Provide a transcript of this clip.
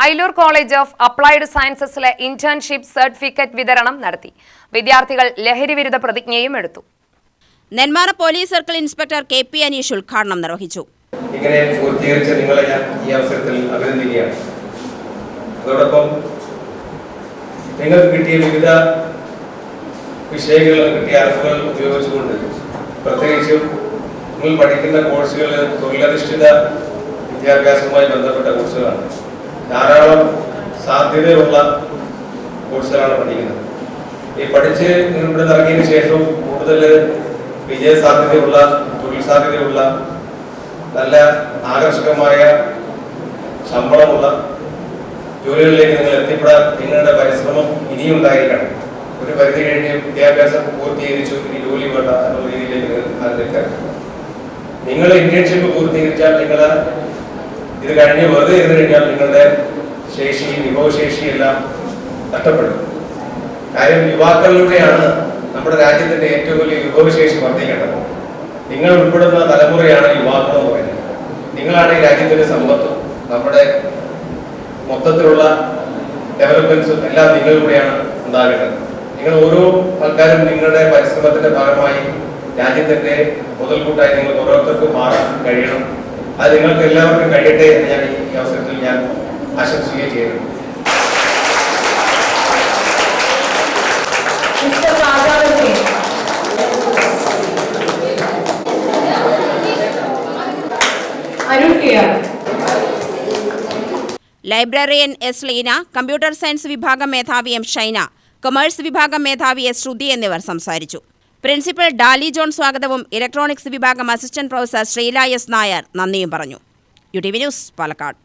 Ailoor college of applied സയൻസസിലെ internship certificate വിതരണം നടത്തി. വിദ്യാർത്ഥികൾ ലഹരി വിരുദ്ധ പ്രതിജ്ഞയും എടുത്തു. Nenmara police circle inspector KP. Aneesh ഉദ്ഘാടനം നിർവഹിച്ചു. ഇങ്ങനെ പൂർത്തീകരിച്ച നിങ്ങളെ ഞാൻ ഈ അവസരത്തിൽ അഭിനന്ദിക്കുകയാണ്. അതോടൊപ്പം നിങ്ങൾക്ക് കിട്ടിയ വിവിധ വിഷയങ്ങളിൽ കിട്ടിയ അറിവുകൾ ഉപയോഗിച്ചുകൊണ്ട് പ്രത്യേകിച്ചും നിങ്ങൾ പഠിക്കുന്ന കോഴ്സുകൾ തൊഴിലധിഷ്ഠിത വിദ്യാഭ്യാസവുമായി ബന്ധപ്പെട്ട കോഴ്സുകളാണ്. ധാരാളം സാധ്യതയുള്ള കോഴ്സുകളാണ് പഠിക്കുന്നത്. ഈ പഠിച്ച് നിങ്ങൾ ഇവിടെ ഇറങ്ങിയതിനു ശേഷം കൂടുതൽ വിജയ സാധ്യതയുള്ള, തൊഴിൽ സാധ്യതയുള്ള, നല്ല ആകർഷകമായ ശമ്പളമുള്ള ജോലികളിലേക്ക് നിങ്ങൾ എത്തിപ്പെടാൻ നിങ്ങളുടെ പരിശ്രമം ഇനിയും ഉണ്ടായിരിക്കണം. ഒരു പരിധി കഴിഞ്ഞ് വിദ്യാഭ്യാസം പൂർത്തീകരിച്ചു, ഇനി ജോലി വേണ്ട എന്നുള്ള രീതിയിലേക്ക് നിൽക്കാൻ. നിങ്ങൾ ഇന്റേൺഷിപ്പ് പൂർത്തീകരിച്ചാൽ നിങ്ങൾ ഇത് കഴിഞ്ഞ് വെറുതെ ഇരുന്ന് കഴിഞ്ഞാൽ നിങ്ങളുടെ ശേഷി, വിഭവശേഷി എല്ലാം നഷ്ടപ്പെടും. കാര്യം യുവാക്കളിലൂടെയാണ് നമ്മുടെ രാജ്യത്തിന്റെ ഏറ്റവും വലിയ വിഭവശേഷി വർദ്ധിക്കേണ്ടത്. നിങ്ങൾ ഉൾപ്പെടുന്ന തലമുറയാണ് യുവാക്കൾ എന്ന് പറയുന്നത്. നിങ്ങളാണ് ഈ രാജ്യത്തിന്റെ സമ്പത്തും നമ്മുടെ മൊത്തത്തിലുള്ള ഡെവലപ്മെന്റ്സും എല്ലാം നിങ്ങളിലൂടെയാണ് ഉണ്ടാകേണ്ടത്. നിങ്ങൾ ഓരോ ആൾക്കാരും നിങ്ങളുടെ പരിശ്രമത്തിന്റെ ഭാഗമായി രാജ്യത്തിന്റെ മുതൽക്കൂട്ടായി നിങ്ങൾ ഓരോരുത്തർക്കും മാറാൻ കഴിയണം. അത് നിങ്ങൾക്ക് എല്ലാവർക്കും കഴിയട്ടെ എന്ന് ഞാൻ ഈ അവസരത്തിൽ ഞാൻ ആശംസിക്കുകയും ചെയ്യുന്നു. Librarian S Leena, computer science വിഭാഗം മേധാവി എം ഷൈന, കൊമേഴ്സ് വിഭാഗം മേധാവി എസ് ശ്രുതി എന്നിവർ സംസാരിച്ചു. പ്രിൻസിപ്പൽ ഡാലി ജോൺ സ്വാഗതവും ഇലക്ട്രോണിക്സ് വിഭാഗം assistant professor Srila S Nair നന്ദിയും പറഞ്ഞു. UTV news, Palakkad.